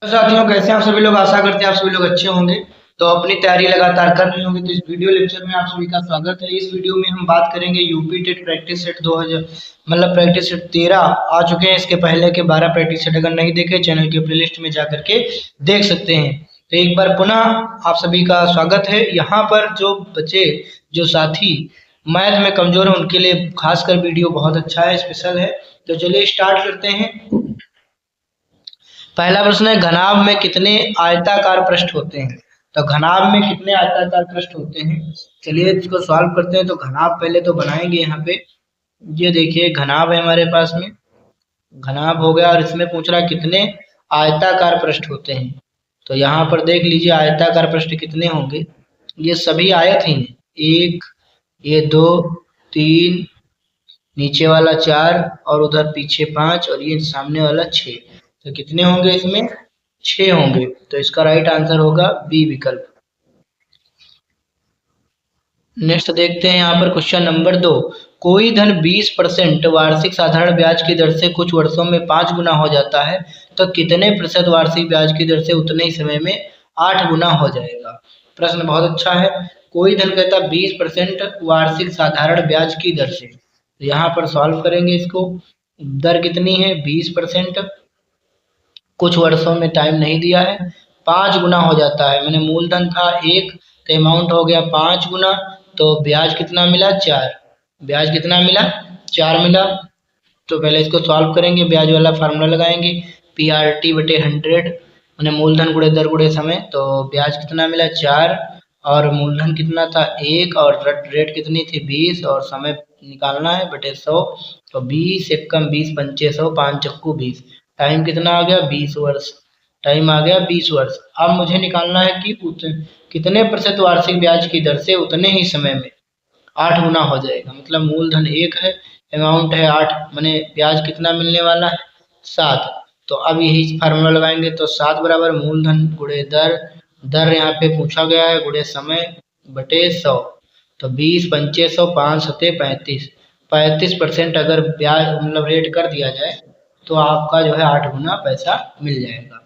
तो साथियों, कैसे हैं आप सभी लोग। आशा करते हैं आप सभी लोग अच्छे होंगे। तो अपनी तैयारी लगातार कर रहे होंगे। तो इस वीडियो लेक्चर में आप सभी का स्वागत है। इस वीडियो में हम बात करेंगे यूपी टेट प्रैक्टिस सेट 2000 मतलब प्रैक्टिस सेट 13 आ चुके हैं। इसके पहले के 12 प्रैक्टिस सेट अगर नहीं देखे, चैनल के प्लेलिस्ट में जाकर के देख सकते हैं। तो एक बार पुनः आप सभी का स्वागत है। यहाँ पर जो बच्चे, जो साथी मैथ में कमजोर है, उनके लिए खासकर वीडियो बहुत अच्छा है, स्पेशल है। तो चलिए स्टार्ट करते हैं। पहला प्रश्न है, घनाभ में कितने आयताकार पृष्ठ होते हैं। तो घनाभ में कितने आयताकार पृष्ठ होते हैं, चलिए इसको सॉल्व करते हैं। तो घनाभ पहले तो बनाएंगे यहाँ पे। ये देखिए घनाभ है हमारे पास में, घनाभ हो गया। और इसमें पूछ रहा है कितने आयताकार पृष्ठ होते हैं। तो यहाँ पर देख लीजिए आयताकार पृष्ठ कितने होंगे। ये सभी आयत ही हैं। एक, ये दो, तीन, नीचे वाला चार, और उधर पीछे पांच, और ये सामने वाला छह। तो कितने होंगे इसमें, छह होंगे। तो इसका राइट आंसर होगा बी विकल्प। नेक्स्ट देखते हैं यहाँ पर क्वेश्चन नंबर 2। कोई धन 20% वार्षिक साधारण ब्याज की दर से कुछ वर्षों में 5 गुना हो जाता है, तो कितने प्रतिशत वार्षिक ब्याज की दर से उतने ही समय में 8 गुना हो जाएगा। प्रश्न बहुत अच्छा है। कोई धन कहता 20% वार्षिक साधारण ब्याज की दर से। तो यहाँ पर सॉल्व करेंगे इसको। दर कितनी है 20%, कुछ वर्षों में टाइम नहीं दिया है, 5 गुना हो जाता है। मैंने मूलधन था 1, तो अमाउंट हो गया 5 गुना। तो ब्याज कितना मिला 4, ब्याज कितना मिला 4 मिला। तो पहले इसको सॉल्व करेंगे, ब्याज वाला फार्मूला लगाएंगे, PRT बटे 100 मैंने मूलधन गुणे दर गुणे समय। तो ब्याज कितना मिला 4, और मूलधन कितना था 1, और रेट कितनी थी 20, और समय निकालना है बटे 100। तो 20 एकम 20 पंचे 100, 5 चक्कू 20। टाइम कितना आ गया 20 वर्ष। टाइम आ गया 20 वर्ष। अब मुझे निकालना है कि कितने प्रतिशत वार्षिक ब्याज की दर से उतने ही समय में 8 गुना हो जाएगा। मतलब मूलधन 1 है, अमाउंट है 8, मैंने ब्याज कितना मिलने वाला है 7। तो अब यही फार्मूला लगाएंगे। तो 7 बराबर मूलधन गुणे दर, दर यहाँ पे पूछा गया है, गुणे समय बटे 100। तो 20 पंचे 100, 5 सते 35, 35% अगर ब्याज मतलब रेट कर दिया जाए तो आपका जो है 8 गुना पैसा मिल जाएगा।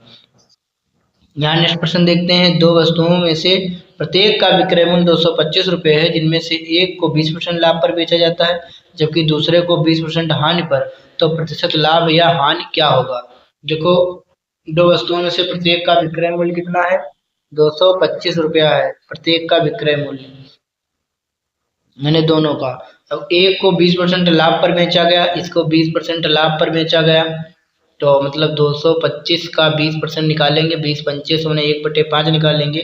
यहाँ नेक्स्ट प्रश्न देखते हैं। दो वस्तुओं में से प्रत्येक का विक्रय मूल्य 225 रुपये है, जिनमें से एक को 20% लाभ पर बेचा जाता है, जबकि दूसरे को 20% हानि पर। तो प्रतिशत लाभ या हानि क्या होगा। देखो, दो वस्तुओं में से प्रत्येक का विक्रय मूल्य कितना है 225 रुपया है, प्रत्येक का विक्रय मूल्य मैंने दोनों का। अब एक को 20% लाभ पर बेचा गया, इसको 20% लाभ पर बेचा गया। तो मतलब 225 का 20% निकालेंगे, 20 पंचे से मैंने 1/5 निकालेंगे।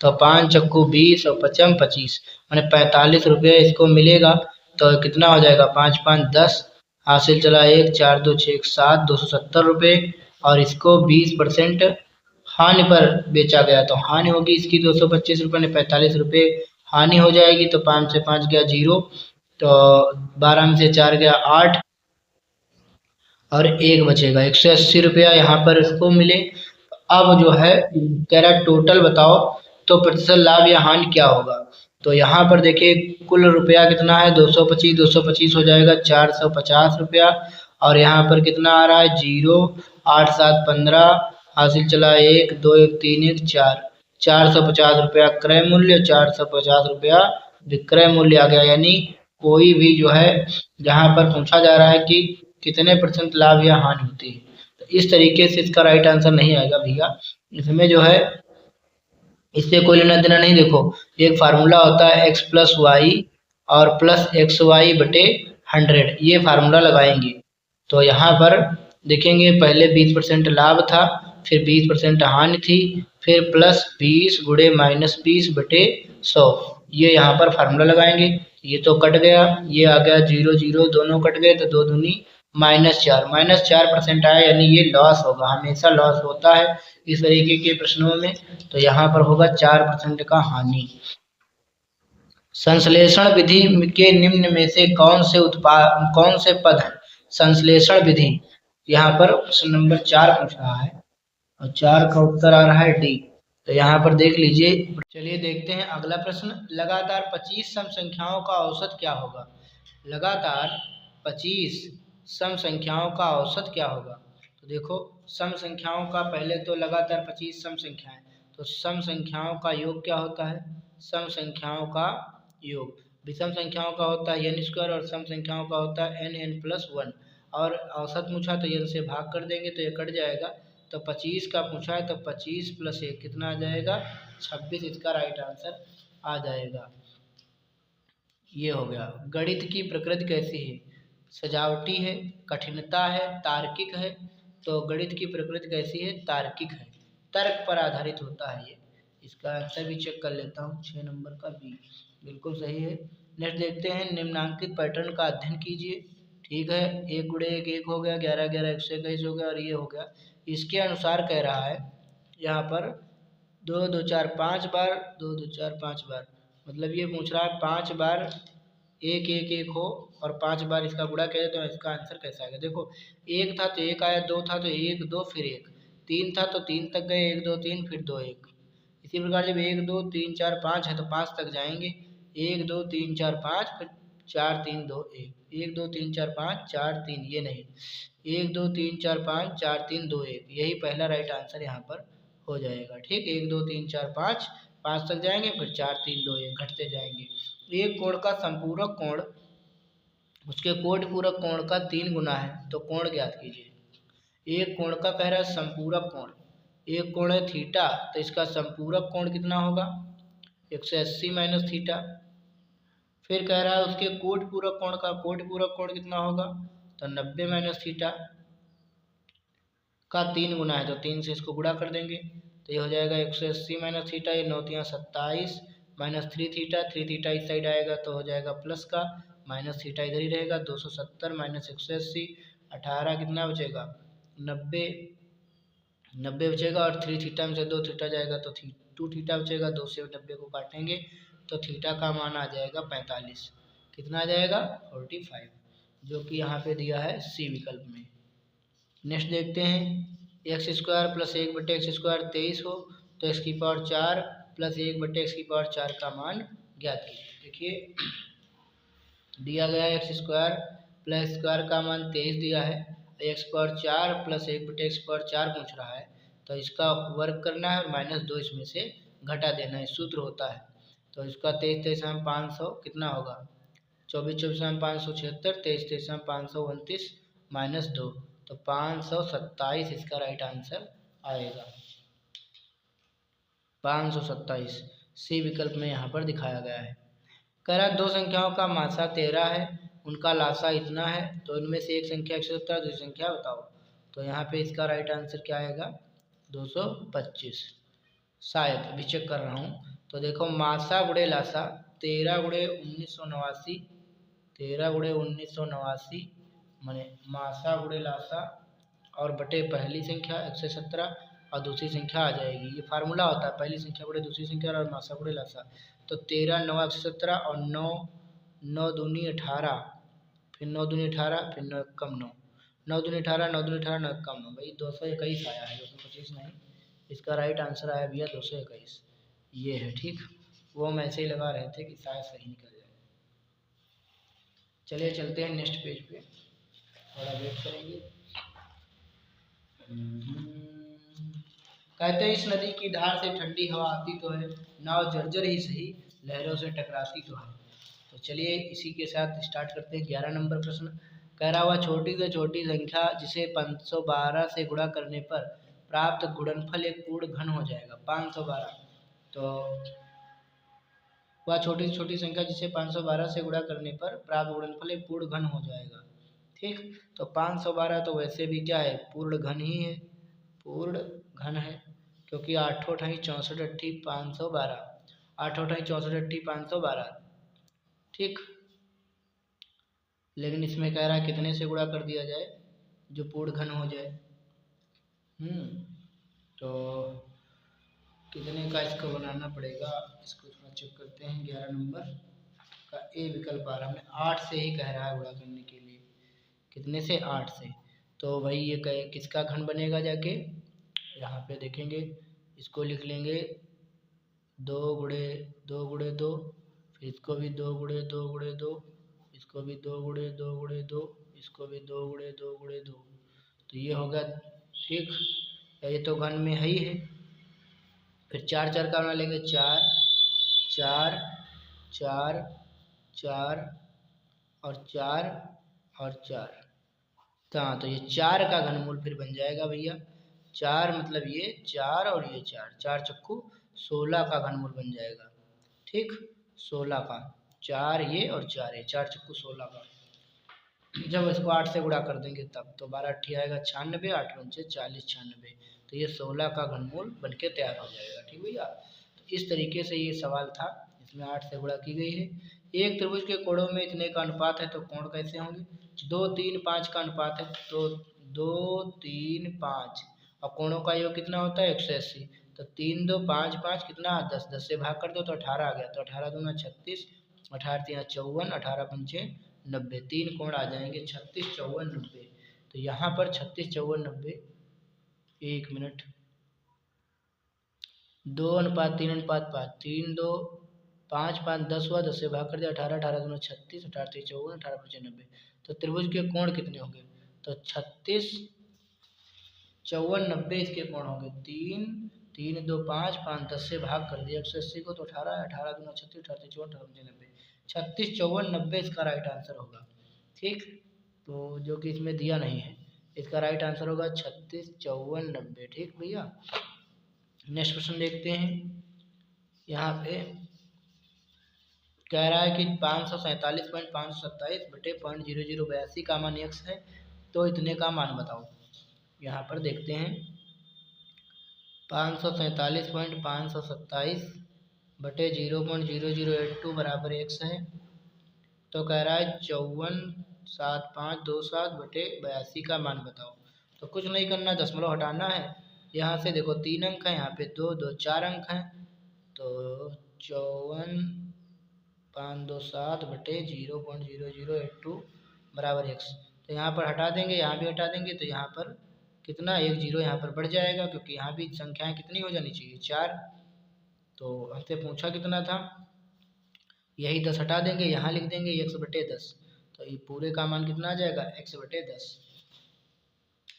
तो 5 चक्कू 20 और 55 25, मैंने 45 रुपये इसको मिलेगा। तो कितना हो जाएगा 5 5 10, हासिल चला 1, 4 2 6 7, 270 रुपये। और इसको 20% हानि पर बेचा गया, तो हानि होगी इसकी 225 रुपये ने 45 रुपये हानि हो जाएगी। तो 5 से 5 गया 0, तो 12 में से 4 गया 8, और एक बचेगा 180 रुपया यहाँ पर इसको मिले। अब जो है कह रहा टोटल बताओ, तो प्रतिशत लाभ या हानि क्या होगा। तो यहाँ पर देखिए कुल रुपया कितना है 225, 225 हो जाएगा 450 रुपया। और यहाँ पर कितना आ रहा है 0, 8 7 15, हासिल चला 1 2 1 3 1 4, 450 रुपया क्रय मूल्य, 450 रुपया विक्रय मूल्य आ गया। यानी कोई भी जो है जहाँ पर पूछा जा रहा है कि कितने % लाभ या हानि होती है, तो इस तरीके से इसका राइट आंसर नहीं आएगा भैया। इसमें जो है इससे कोई लेना देना नहीं। देखो, एक फार्मूला होता है x प्लस वाई और प्लस एक्स वाई बटे 100, ये फार्मूला लगाएंगे। तो यहाँ पर देखेंगे पहले 20% लाभ था, फिर 20% हानि थी, फिर प्लस 20 गुणे माइनस 20 बटे 100, ये यहाँ पर फार्मूला लगाएंगे। ये तो कट गया, ये आ गया 0 0, दोनों कट गए, तो 2 दूनी -4, -4% आया, यानी ये लॉस होगा, हमेशा लॉस होता है इस तरीके के प्रश्नों में। तो यहाँ पर होगा 4% का हानि। संश्लेषण विधि के निम्न में से कौन से पद हैं। संश्लेषण विधि, यहाँ पर प्रश्न नंबर 4 पूछ रहा है, और 4 का उत्तर आ रहा है डी। तो यहाँ पर देख लीजिए। चलिए देखते हैं अगला प्रश्न। लगातार 25 सम संख्याओं का औसत क्या होगा। लगातार 25 सम संख्याओं का औसत क्या होगा। तो देखो सम संख्याओं का पहले तो लगातार 25 सम संख्याएं, तो सम संख्याओं का योग क्या होता है? सम संख्याओं का योग। विषम संख्याओं का होता है n स्क्वायर और सम संख्याओं का होता है n+1। और औसत पूछा तो n से भाग कर देंगे तो ये कट जाएगा। तो 25 का पूछा है तो 25 + 1 कितना आ जाएगा? 26 इसका राइट आंसर आ जाएगा। ये हो गया। गणित की प्रकृति कैसी है? सजावटी है, कठिनता है, तार्किक है। तो गणित की प्रकृति कैसी है? तार्किक है, तर्क पर आधारित होता है ये। इसका आंसर भी चेक कर लेता हूँ, 6 नंबर का बी बिल्कुल सही है। नेक्स्ट देखते हैं, निम्नांकित पैटर्न का अध्ययन कीजिए। ठीक है, 1 × 1 1 हो गया, 11 11 121 हो गया और ये हो गया। इसके अनुसार कह रहा है यहाँ पर 2 2 4 5 बार, 2 2 4 5 बार, मतलब ये पूछ रहा है 5 बार 1 1 1 हो और 5 बार इसका गुणा किया तो इसका आंसर कैसा आएगा? देखो 1 था तो 1 आया, 2 था तो 1 2 फिर 1, 3 था तो 3 तक गए, 1 2 3 फिर 2 1। इसी प्रकार जब 1 2 3 4 5 है तो 5 तक जाएंगे, 1 2 3 4 5 फिर 4 3 2 1, 1 2 3 4 5 4 3, ये नहीं, 1 2 3 4 5 4 3 2 1, यही पहला राइट आंसर यहाँ पर हो जाएगा। ठीक, 1 2 3 4 5, 5 तक जाएंगे फिर 4 3 2 1 घटते जाएंगे। एक कोण का संपूरक कोण उसके कोटि पूरक कोण का 3 गुना है, तो कोण ज्ञात कीजिए। एक कोण का कह रहा है संपूरक कोण, एक कोण है थीटा, तो इसका संपूरक कोण कितना होगा? 180 माइनस थीटा। फिर कह रहा है उसके कोटि पूरक कोण का कोटि पूरक कोण कितना होगा? तो 90 माइनस थीटा का 3 गुना है, तो 3 से इसको गुणा कर देंगे तो ये हो जाएगा 180 माइनस थीटा, ये 9 3 27 माइनस 3 थीटा, 3 थीटा इस साइड आएगा तो हो जाएगा प्लस का, माइनस थीटा इधर ही रहेगा, 270 माइनस 180, 18 कितना बचेगा? 90, 90 बचेगा और 3 थीटा में से 2 थीटा जाएगा तो 2 थीटा बचेगा, 2 से 90 को काटेंगे तो थीटा का मान आ जाएगा 45। कितना आ जाएगा? 45, जो कि यहाँ पे दिया है सी विकल्प में। नेक्स्ट देखते हैं, एक्स स्क्वायर प्लस 1/x² 23 हो तो x⁴ प्लस 1/x⁴ का मान ज्ञात कीजिए। देखिए दिया गया है x² प्लस स्क्वायर का मान 23 दिया है, x⁴ प्लस 1/x⁴ पूछ रहा है तो इसका वर्ग करना है और -2 इसमें से घटा देना है, सूत्र होता है। तो इसका 23 23 500 कितना होगा? 24 24 576, 23 23 529 -2, तो 527 इसका राइट आंसर आएगा। 527 सी विकल्प में यहाँ पर दिखाया गया है। कह रहा है 2 संख्याओं का मासा 13 है, उनका लासा इतना है, तो इनमें से एक संख्या 170, दूसरी संख्या बताओ। तो यहाँ पे इसका राइट आंसर क्या आएगा? 225, शायद अभी चेक कर रहा हूँ। तो देखो मासा गुणे लासा 13 × 1989, 13 × 1989 माने मासा गुणे लासा और बटे पहली संख्या 117 और दूसरी संख्या आ जाएगी। ये फार्मूला होता है, पहली संख्या गुणे दूसरी संख्या और मासा गुणे लासा। तो 13 9 117 और 9 9 दूनी 18, फिर 9 दूनी 18, फिर 9 कम 9, 9 दूनी 18, 9 दूनी 18, 9 कम 9, भाई 221 आया है, 225 नहीं। इसका राइट आंसर आया भैया 221, ये है। ठीक, वो हम ऐसे ही लगा रहे थे कि शायद सही निकल जाए। चलिए चलते हैं नेक्स्ट पेज पे, थोड़ा वेट करेंगे। कहते हैं इस नदी की धार से ठंडी हवा आती तो है, नाव जर्जर ही सही लहरों से टकराती तो है। तो चलिए इसी के साथ स्टार्ट करते हैं। 11 नंबर प्रश्न कह रहा हुआ छोटी से छोटी संख्या जिसे 512 से गुणा करने पर प्राप्त गुणनफल एक पूर्ण घन हो जाएगा। 512, तो वह छोटी से छोटी संख्या जिसे 512 से गुणा करने पर प्राप्त गुणनफल एक पूर्ण घन हो जाएगा। ठीक, तो 512 तो वैसे भी क्या है? पूर्ण घन ही है, पूर्ण घन है, क्योंकि 8 × 8 64 8 512, 8 × 8 64 8 512। ठीक, लेकिन इसमें कह रहा है कितने से गुणा कर दिया जाए जो पूर्ण घन हो जाए। तो कितने का इसको बनाना पड़ेगा, इसको थोड़ा चेक करते हैं। 11 नंबर का ए विकल्प आ रहा है, 8 से ही कह रहा है गुणा करने के लिए। कितने से? 8 से। तो भाई ये किसका घन बनेगा? जाके यहाँ पे देखेंगे, इसको लिख लेंगे 2 × 2 × 2, फिर इसको भी 2 × 2 × 2, इसको भी 2 × 2 × 2, इसको भी 2 × 2 × 2, तो ये होगा ठीक, ये तो घन में है ही है। फिर 4 4 का बना लेंगे, 4 4 4 4 और 4 और 4। हाँ, तो ये 4 का घनमूल फिर बन जाएगा भैया। 4 मतलब ये 4 और ये 4, 4 चक्कू 16 का घनमूल बन जाएगा। ठीक, 16 का, 4 ये और 4 ये, 4 चक्कू 16 का। जब इसको 8 से गुणा कर देंगे तब तो 12 अट्ठी आएगा 96, 8 पंचे 40, 96। तो ये 16 का घनमूल बन के तैयार हो जाएगा। ठीक भैया, तो इस तरीके से ये सवाल था, इसमें 8 से गुणा की गई है। एक त्रिभुज के कोणों में इतने का अनुपात है तो कोण कैसे होंगे? 2 3 5 का अनुपात है तो 2 3 5, और कोणों का योग कितना होता है? 180। तो 3 2 5 5 कितना? 10, 10 से भाग कर दो तो 18 आ गया। तो 18 दूना 36, 18 3 54, 18 पंचे 90, 3 कोण आ जाएंगे 36 54 90। तो यहाँ पर 36 54 90, 1 मिनट, 2:3:5, 3 2 5 5 10 हुआ, 10 से भाग कर दिया, 18 18 दूना 36, 18 3 54, 18 पंचे 90। तो त्रिभुज के कोण कितने होंगे? तो 36 54 90 इसके कोण होंगे 3 3 2 5 5 10 से भाग कर दिया 180 को, तो 18 18 दूना 36, 18 3 54, 18 पंचे 90, 36 54 90 इसका राइट आंसर होगा। ठीक, तो जो कि इसमें दिया नहीं है, इसका राइट आंसर होगा 36 54 90। ठीक भैया, नेक्स्ट क्वेश्चन देखते हैं। यहाँ पे कह रहा है कि 547.527 बटे 0.0082 का मान x है, तो इतने का मान बताओ। यहाँ पर देखते हैं 547.527 बटे 0.0082 बराबर x है, तो कह रहा है 547527 बटे 82 का मान बताओ। तो कुछ नहीं करना, दशमलव हटाना है। यहाँ से देखो 3 अंक है, यहाँ पे 2 2 4 अंक हैं, तो 54,527 बटे 0.0082 बराबर x। तो यहाँ पर हटा देंगे, यहाँ भी हटा देंगे, तो यहाँ पर कितना? 1 0 यहाँ पर बढ़ जाएगा, क्योंकि यहाँ भी संख्याएं कितनी हो जानी चाहिए? 4। तो हमसे पूछा कितना था? यही 10 हटा देंगे, यहाँ लिख देंगे x बटे 10, तो ये पूरे का मान कितना आ जाएगा? x बटे 10।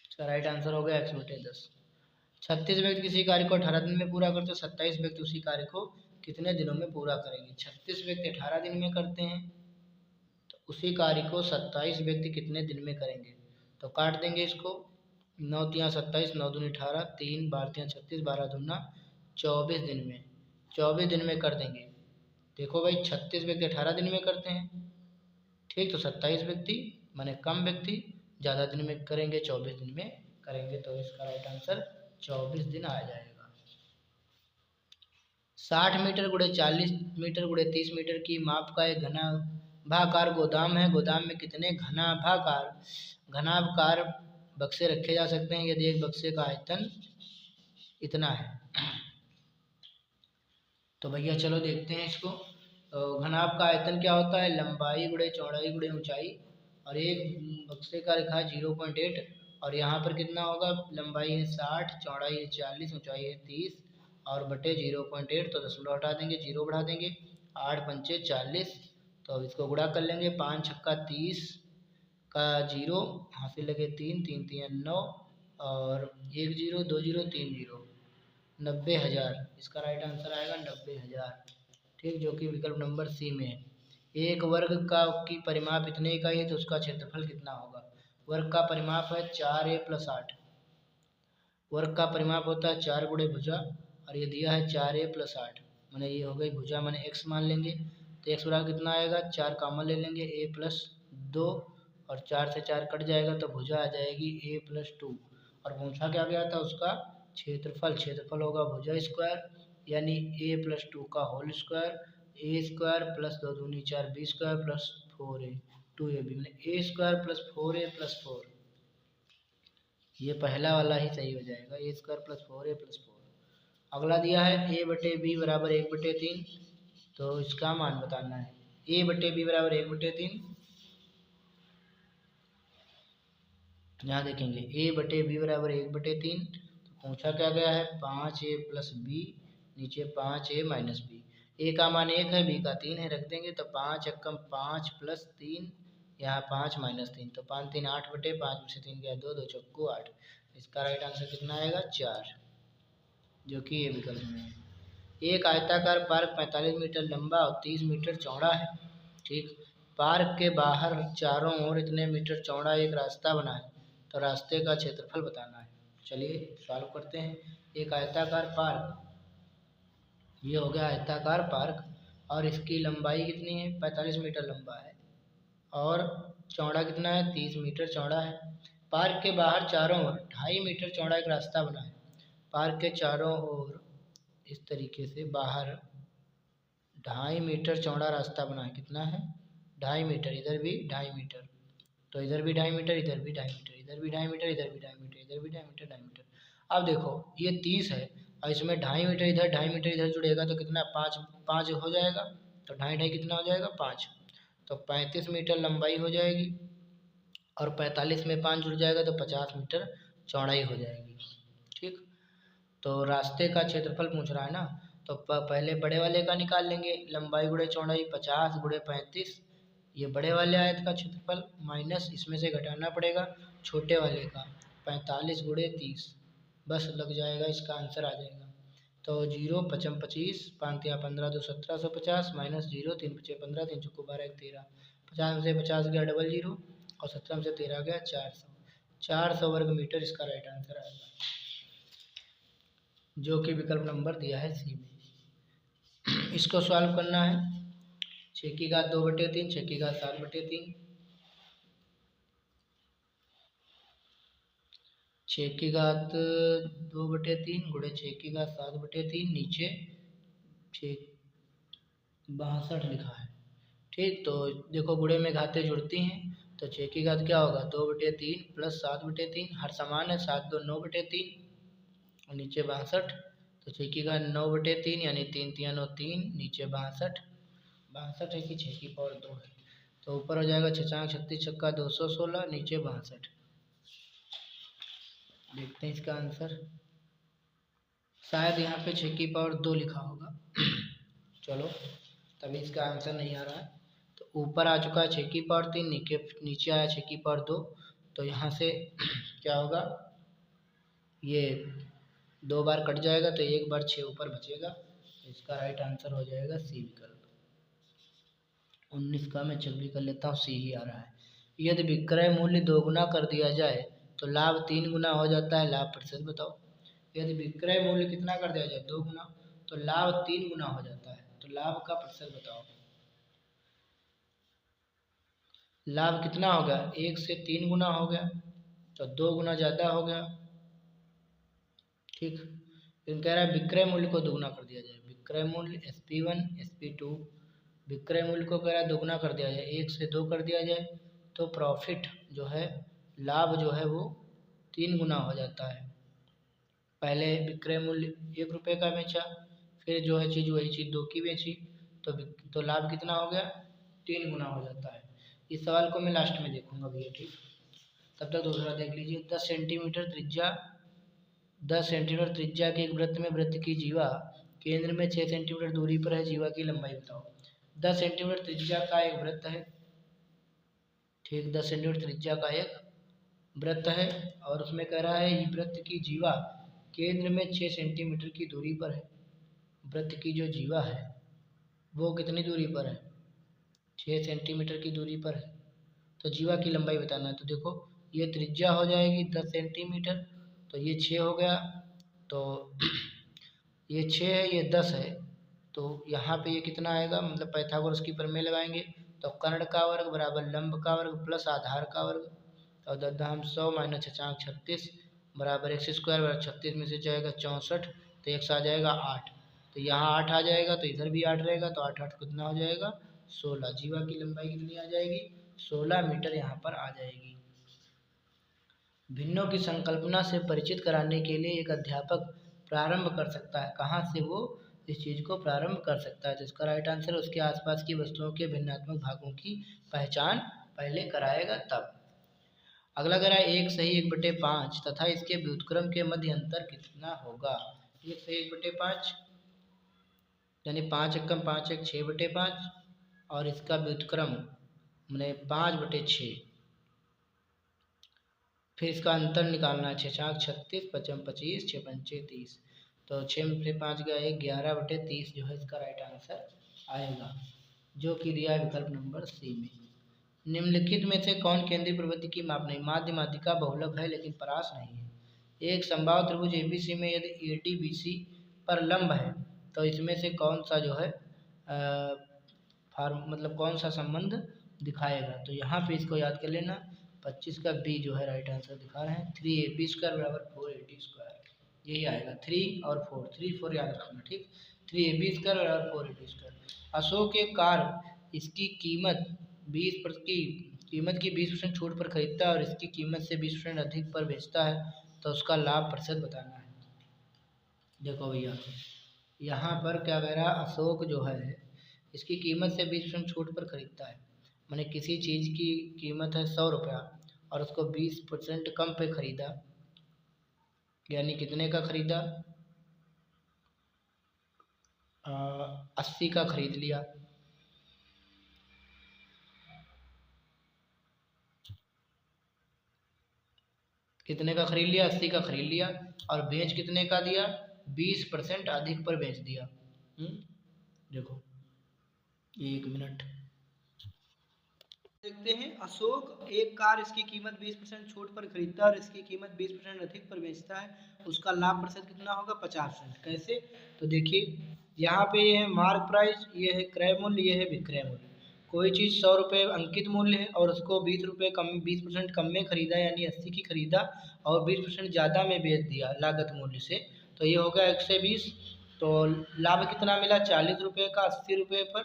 इसका राइट आंसर हो गया x बटे 10। 36 व्यक्ति किसी कार्य को 18 दिन में पूरा करते, 27 व्यक्ति उसी कार्य को कितने दिनों में पूरा करेंगे? 36 व्यक्ति 18 दिन में करते हैं, तो उसी कार्य को 27 व्यक्ति कितने दिन में करेंगे? तो काट देंगे इसको, 9 3 27, 9 दूनी 18, 3 12 3 36, 12 दूना 24 दिन में, 24 दिन में कर देंगे। देखो भाई 36 व्यक्ति 18 दिन में करते हैं, ठीक, तो 27 व्यक्ति माने कम व्यक्ति ज़्यादा दिन में करेंगे, 24 दिन में करेंगे, तो इसका राइट आंसर 24 दिन आ जाएगा। 60 मीटर गुणे 40 मीटर गुणे 30 मीटर की माप का एक घनाभाकार गोदाम है। गोदाम में कितने घनाभाकार बक्से रखे जा सकते हैं यदि एक बक्से का आयतन इतना है? तो भैया चलो देखते हैं इसको। तो घनाभ का आयतन क्या होता है? लंबाई गुणे चौड़ाई गुणे ऊंचाई, और एक बक्से का लिखा है 0.8, और यहाँ पर कितना होगा? लंबाई है 60, चौड़ाई है 40, ऊंचाई है 30, और बटे 0.8, तो दशमलव हटा देंगे, 0 बढ़ा देंगे, 8 पंचे 40, तो इसको गुणा कर लेंगे, 5 छक्का 30 का 0 हासिल लगे 3 3 3 9, और 1 0 2 0 3 0, 90,000 इसका राइट आंसर आएगा, 90,000। ठीक, जो कि विकल्प नंबर सी में है। एक वर्ग का की परिमाप इतने का है, तो उसका क्षेत्रफल कितना होगा? वर्ग का परिमाप है 4a + 8। वर्ग का परिमाप होता है 4 गुणे भुजा, और ये दिया है 4a + 8, मैंने ये हो गई भुजा, मैंने x मान लेंगे, तो x बराबर कितना आएगा? 4 कॉमन ले लेंगे, a + 2, और 4 से 4 कट जाएगा, तो भुजा आ जाएगी a + 2, और पूछा क्या गया था? उसका क्षेत्रफल। क्षेत्रफल होगा भुजा स्क्वायर, यानी a + 2 का होल स्क्वायर, a स्क्वायर + 2 दूनी 4 b स्क्वायर + 4a 2ab, मैंने a स्क्वायर + 4a + 4, ये पहला वाला ही सही हो जाएगा, a स्क्वायर + 4a + 4। अगला दिया है a बटे b बराबर 1/3, तो इसका मान बताना है। a बटे b बराबर 1/3, यहाँ देखेंगे a बटे b बराबर 1/3, तो पूछा क्या गया है? 5a + b, नीचे 5a - b, a का मान 1 है, b का 3 है, रख देंगे, तो 5 एकम 5 + 3, यहाँ 5 - 3, तो 5 3 8 बटे 5 में से 3 गया 2 2 चौको 8, इसका राइट आंसर कितना आएगा 4, जो कि ये विकल्प में है। एक आयताकार पार्क 45 मीटर लंबा और 30 मीटर चौड़ा है। ठीक, पार्क के बाहर चारों ओर इतने मीटर चौड़ा एक रास्ता बना है, तो रास्ते का क्षेत्रफल बताना है। चलिए सॉल्व करते हैं। एक आयताकार पार्क, ये हो गया आयताकार पार्क, और इसकी लंबाई कितनी है 45 मीटर लंबा है, और चौड़ा कितना है 30 मीटर चौड़ा है। पार्क के बाहर चारों ओर 2.5 मीटर चौड़ा एक रास्ता बना है। पार्क के चारों ओर इस तरीके से बाहर 2.5 मीटर चौड़ा रास्ता बना है। कितना है 2.5 मीटर, इधर भी 2.5 मीटर, तो इधर भी 2.5 मीटर, इधर भी 2.5 मीटर, इधर भी 2.5 मीटर, इधर भी 2.5 मीटर, इधर भी 2.5 मीटर, 2.5 मीटर। अब देखो ये 30 है और इसमें 2.5 मीटर इधर 2.5 मीटर इधर जुड़ेगा तो कितना 5 हो जाएगा, तो 2.5 कितना हो जाएगा 5, तो 35 मीटर लंबाई हो जाएगी, और 45 में 5 जुड़ जाएगा तो 50 मीटर चौड़ाई हो जाएगी। ठीक, तो रास्ते का क्षेत्रफल पूछ रहा है ना, तो पहले बड़े वाले का निकाल लेंगे, लंबाई गुणे चौड़ाई 50 गुणे 35, ये बड़े वाले आयत का क्षेत्रफल, माइनस इसमें से घटाना पड़ेगा छोटे वाले का 45 गुणे 30, बस लग जाएगा, इसका आंसर आ जाएगा। तो 0 5 25, 5 या 15 2 1750, माइनस 0 3 5 15, 3 चौको 12 1 13, 50 में से 50 गया 00, और 17 में से 13 गया 400 वर्ग मीटर इसका राइट आंसर आएगा, जो कि विकल्प नंबर दिया है सी में। इसको सॉल्व करना है। 6 की घात 2/3, 6 की घात 7/3, 6 की घात 2/3 गुणे 6 की घात 7/3, नीचे 62 लिखा है। ठीक, तो देखो गुणे में घातें जुड़ती हैं, तो 6 की घात क्या होगा 2/3 प्लस 7/3, हर समान है, 7 2 9/3, और नीचे 62, तो 6 की घात 9/3 यानी 3 3 9 3, नीचे 62 है कि 6 की पावर 2 है, तो ऊपर हो जाएगा 6 4 36 छक्का 216, नीचे 62। देखते हैं इसका आंसर, शायद यहाँ पे 6 की पावर 2 लिखा होगा चलो, तभी इसका आंसर नहीं आ रहा है। तो ऊपर आ चुका है 6 की पावर 3, नीचे आया 6 की पावर 2, तो यहाँ से क्या होगा, ये 2 बार कट जाएगा तो 1 बार 6 ऊपर बचेगा, इसका राइट आंसर हो जाएगा सी विकल्प। 19 का मैं चेक भी कर लेता हूँ, सी ही आ रहा है। यदि विक्रय मूल्य 2 गुना कर दिया जाए तो लाभ 3 गुना हो जाता है, लाभ प्रतिशत बताओ। यदि विक्रय मूल्य कितना कर दिया जाए 2 गुना, तो लाभ 3 गुना हो जाता है, तो लाभ का प्रतिशत बताओ। लाभ कितना हो गया 1 से 3 गुना हो गया, तो 2 गुना ज़्यादा हो गया। ठीक, फिर कह रहा है विक्रय मूल्य को दोगुना कर दिया जाए, विक्रय मूल्य SP1 SP2, विक्रय मूल्य को कह रहा है दोगुना कर दिया जाए, 1 से 2 कर दिया जाए, तो प्रॉफिट जो है, लाभ जो है वो 3 गुना हो जाता है। पहले विक्रय मूल्य 1 रुपये का बेचा, फिर जो है चीज़ वही चीज़ 2 की बेची, तो लाभ कितना हो गया 3 गुना हो जाता है। इस सवाल को मैं लास्ट में देखूंगा भैया। ठीक, तब तक दूसरा देख लीजिए। 10 सेंटीमीटर त्रिज्या के एक वृत्त में वृत्त की जीवा केंद्र में 6 सेंटीमीटर दूरी पर है, जीवा की लंबाई बताओ। 10 सेंटीमीटर त्रिज्या का एक वृत्त है। ठीक, 10 सेंटीमीटर त्रिज्या का एक वृत्त है, और उसमें कह रहा है वृत्त की जीवा केंद्र में 6 सेंटीमीटर की दूरी पर है। वृत्त की जो जीवा है वो कितनी दूरी पर है 6 सेंटीमीटर की दूरी पर है, तो जीवा की लंबाई बताना है। तो देखो ये त्रिज्या हो जाएगी 10 सेंटीमीटर, तो ये 6 हो गया, तो ये 6 है ये 10 है, तो यहाँ पे ये कितना आएगा, मतलब पाइथागोरस की प्रमेय लगाएंगे, तो कर्ण का वर्ग बराबर लंब का वर्ग प्लस आधार का वर्ग, और दशमलव 100 माइनस 6 36 बराबर x स्क्वायर बराबर 36 में से जाएगा 64, तो x आ जाएगा 8, तो यहाँ 8 आ जाएगा, तो इधर भी 8 रहेगा, तो 8 8 कितना हो जाएगा 16। जीवा की लंबाई कितनी आ जाएगी 16 मीटर यहाँ पर आ जाएगी। भिन्नों की संकल्पना से परिचित कराने के लिए एक अध्यापक प्रारंभ कर सकता है, कहाँ से वो इस चीज़ को प्रारंभ कर सकता है, तो इसका राइट आंसर उसके आसपास की वस्तुओं के भिन्नात्मक भागों की पहचान पहले कराएगा तब। अगला कह रहा है 1 सही 1/5 तथा इसके व्युत्क्रम के मध्य अंतर कितना होगा। 1 सही 1/5 यानी 5 एकम 5 1 6/5, और इसका व्युत्क्रम मैंने 5/6। फिर इसका अंतर निकालना है, 6 छाक 36, 55 25, 6 पंचे 30, तो 6 में से 5 गया 1, 11/30 जो है इसका राइट आंसर आएगा, जो कि दिया है विकल्प नंबर सी में। निम्नलिखित में से कौन केंद्रीय प्रवृत्ति की माप नहीं? माध्य माध्यिका बहुलक है लेकिन परास नहीं है। एक समबाहु त्रिभुज एबीसी में यदि एडी बीसी पर लंब है तो इसमें से कौन सा जो है मतलब कौन सा संबंध दिखाएगा? तो यहाँ पे इसको याद कर लेना, 25 का बी जो है राइट आंसर दिखा रहे हैं। 3ab² बराबर 4ad², यही आएगा। 3 और 4, 3 4 याद रखना, ठीक। 3ab² बराबर 4ad²। अशोक एक कार इसकी कीमत 20% छूट पर खरीदता है और इसकी कीमत से 20% अधिक पर बेचता है, तो उसका लाभ प्रतिशत बताना है। देखो भैया, यहाँ पर क्या कह रहा है, अशोक जो है इसकी कीमत से 20% छूट पर खरीदता है, मैंने किसी चीज़ की कीमत है 100 रुपया और उसको 20% कम पे खरीदा, यानी कितने का खरीदा? 80 का खरीद लिया। कितने का खरीद लिया? 80 का खरीद लिया और बेच कितने का दिया? 20% अधिक पर बेच दिया। देखो 1 मिनट देखते हैं। अशोक एक कार इसकी कीमत 20% छूट पर खरीदता है और इसकी कीमत 20% अधिक पर बेचता है, उसका लाभ प्रतिशत कितना होगा? 50%। कैसे? तो देखिए यहाँ पे ये है मार्क प्राइस, ये है क्रय मूल्य, ये है विक्रय मूल्य। कोई चीज़ 100 रुपये अंकित मूल्य है और उसको 20 रुपये कम, 20% कम में खरीदा, यानी 80 की खरीदा और 20% ज़्यादा में बेच दिया लागत मूल्य से, तो ये होगा 120। तो लाभ कितना मिला? 40 रुपये का 80 रुपये पर,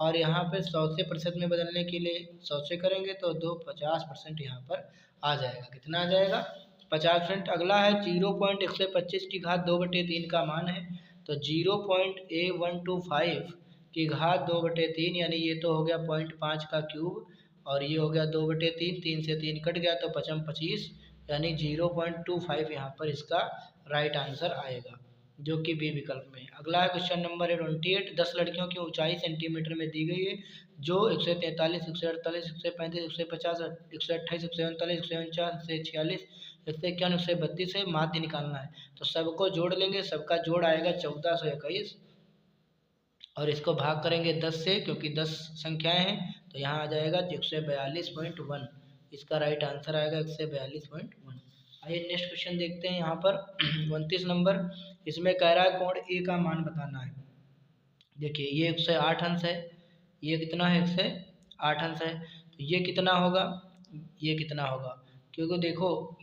और यहाँ पे 100 से प्रतिशत में बदलने के लिए 100 से करेंगे तो 50% यहाँ पर आ जाएगा। कितना आ जाएगा? 50%। अगला है 0.125 की घात 2/3 का मान है, तो 0.A125 की घात 2/3, यानी ये तो हो गया 0.5 का क्यूब और ये हो गया 2/3, 3 से 3 कट गया तो 55 25, यानी 0.25 यहाँ पर इसका राइट आंसर आएगा, जो कि बी विकल्प में है। अगला है क्वेश्चन नंबर 28। 10 लड़कियों की ऊंचाई सेंटीमीटर में दी गई है, जो 143, 148, 135, 150, 128, 139, 149, 146, 151, 132 है। माध्य निकालना है, तो सबको जोड़ लेंगे, सबका जोड़ आएगा 1421 और इसको भाग करेंगे 10 से, क्योंकि 10 संख्याएं हैं, तो यहाँ आ जाएगा 142.1, इसका राइट आंसर आएगा 142.1। आइए नेक्स्ट क्वेश्चन देखते हैं। यहाँ पर 29 नंबर, इसमें कह रहा है कोण ए का मान बताना है। देखिए ये 108 अंश है, ये कितना है? 108 अंश है, तो ये कितना होगा? ये कितना होगा? क्योंकि देखो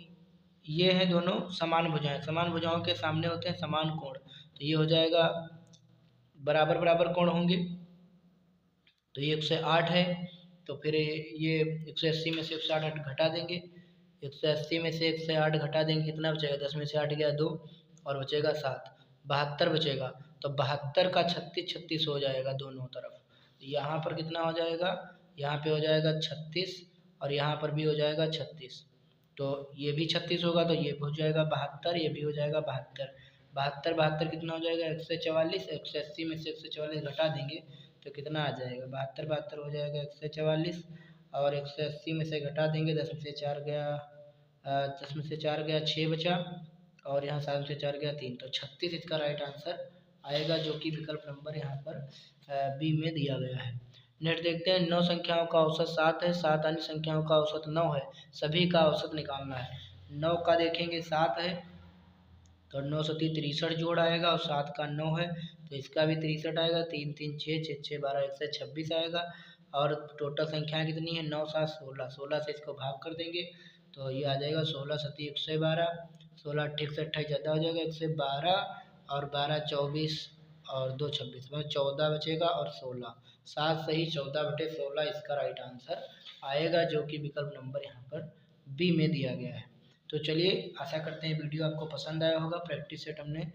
ये है दोनों समान भुजाएं, समान भुजाओं के सामने होते हैं समान कोण, तो ये हो जाएगा बराबर बराबर कोण होंगे, तो ये 108 है, तो फिर ये 180 में से 108 घटा देंगे, 180 में से 108 घटा देंगे, कितना बचेगा? 10 में से 8 गया 2 और बचेगा 7, 72 बचेगा, तो 72 का 36 36 हो जाएगा दोनों तरफ। यहाँ पर कितना हो जाएगा? यहाँ पे हो जाएगा 36 और यहाँ पर भी हो जाएगा 36, तो ये भी 36 होगा, तो ये भी हो जाएगा 72, ये भी हो जाएगा 72, 72 72 कितना हो जाएगा? 144, 180 में से 144 घटा देंगे तो कितना आ जाएगा? 72 72 हो जाएगा 144 और 180 में से घटा देंगे, 10 में से 4 गया 10 में से 4 गया 6 बचा और यहाँ 7 में से 4 गया 3, तो 36 इसका राइट आंसर आएगा, जो कि विकल्प नंबर यहाँ पर बी में दिया गया है। नेक्स्ट देखते हैं। 9 संख्याओं का औसत 7 है, 7 अन्य संख्याओं का औसत 9 है, सभी का औसत निकालना है। 9 का देखेंगे 7 है, तो 9 से 63 जोड़ आएगा और 7 का 9 है, तो इसका भी 63 आएगा, 3 3 6 6 6 12 126 आएगा। और टोटल संख्या कितनी है? 9 7 16, 16 से इसको भाग कर देंगे तो ये आ जाएगा 16 7 112, 16 8 से 28 ज़्यादा हो जाएगा 112 और 12 24 और 2 26, मतलब 14 बचेगा और 16, 7 सही 14/16 इसका राइट आंसर आएगा, जो कि विकल्प नंबर यहाँ पर बी में दिया गया है। तो चलिए आशा करते हैं वीडियो आपको पसंद आया होगा। प्रैक्टिस सेट हमने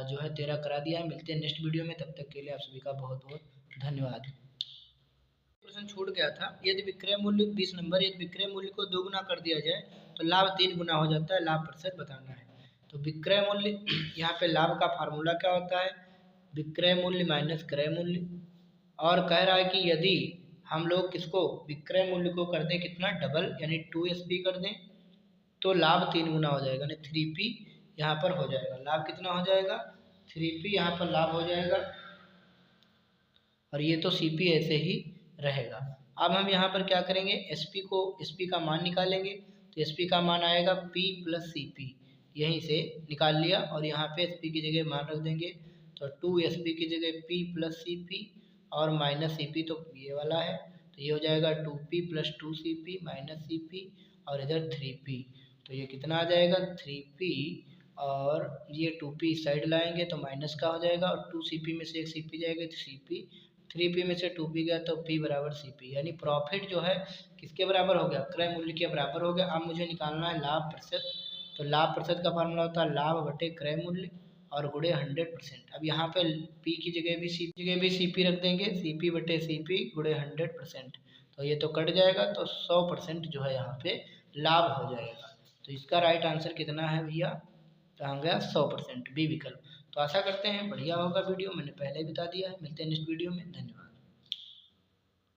जो है 13 करा दिया है। मिलते हैं नेक्स्ट वीडियो में, तब तक के लिए आप सभी का बहुत बहुत धन्यवाद। प्रश्न छूट गया था, यदि विक्रय मूल्य 20 नंबर, यदि विक्रय मूल्य को 2 गुना कर दिया जाए तो लाभ 3 गुना हो जाता है, लाभ प्रतिशत बताना है। तो विक्रय मूल्य, यहाँ पे लाभ का फार्मूला क्या होता है? विक्रय मूल्य माइनस क्रय मूल्य, और कह रहा है कि यदि हम लोग किसको विक्रय मूल्य को कर दें कितना? डबल, यानी 2SP कर दें तो लाभ 3 गुना हो जाएगा, यानी 3p यहाँ पर हो जाएगा। लाभ कितना हो जाएगा? 3p यहाँ पर लाभ हो जाएगा, और ये तो cp ऐसे ही रहेगा। अब हम यहाँ पर क्या करेंगे, sp का मान निकालेंगे। तो sp का मान आएगा p प्लस cp, यहीं से निकाल लिया, और यहाँ पे sp की जगह मान रख देंगे। तो 2sp की जगह p प्लस cp और माइनस cp, तो ये वाला है, तो ये हो जाएगा 2p plus 2cp minus cp, और इधर 3p, तो ये कितना आ जाएगा 3p, और ये 2p इस साइड लाएंगे तो माइनस का हो जाएगा, और 2cp में से एक cp जाएगा तो cp, 3p में से 2p गया तो p बराबर cp, यानी प्रॉफिट जो है किसके बराबर हो गया? क्रय मूल्य के बराबर हो गया। अब मुझे निकालना है लाभ प्रतिशत। तो लाभ प्रतिशत का फार्मूला होता है लाभ बटे क्रय मूल्य और गुणे 100%। अब यहाँ पे p की जगह भी cp रख देंगे, cp बटे cp गुणे 100%, तो ये तो कट जाएगा, तो 100% जो है यहाँ पे लाभ हो जाएगा। तो इसका राइट आंसर कितना है भैया? कहाँ गया? 100%, बी विकल्प। तो आशा करते हैं बढ़िया होगा वीडियो, मैंने पहले ही बता दिया है। मिलते हैं नेक्स्ट वीडियो में, धन्यवाद।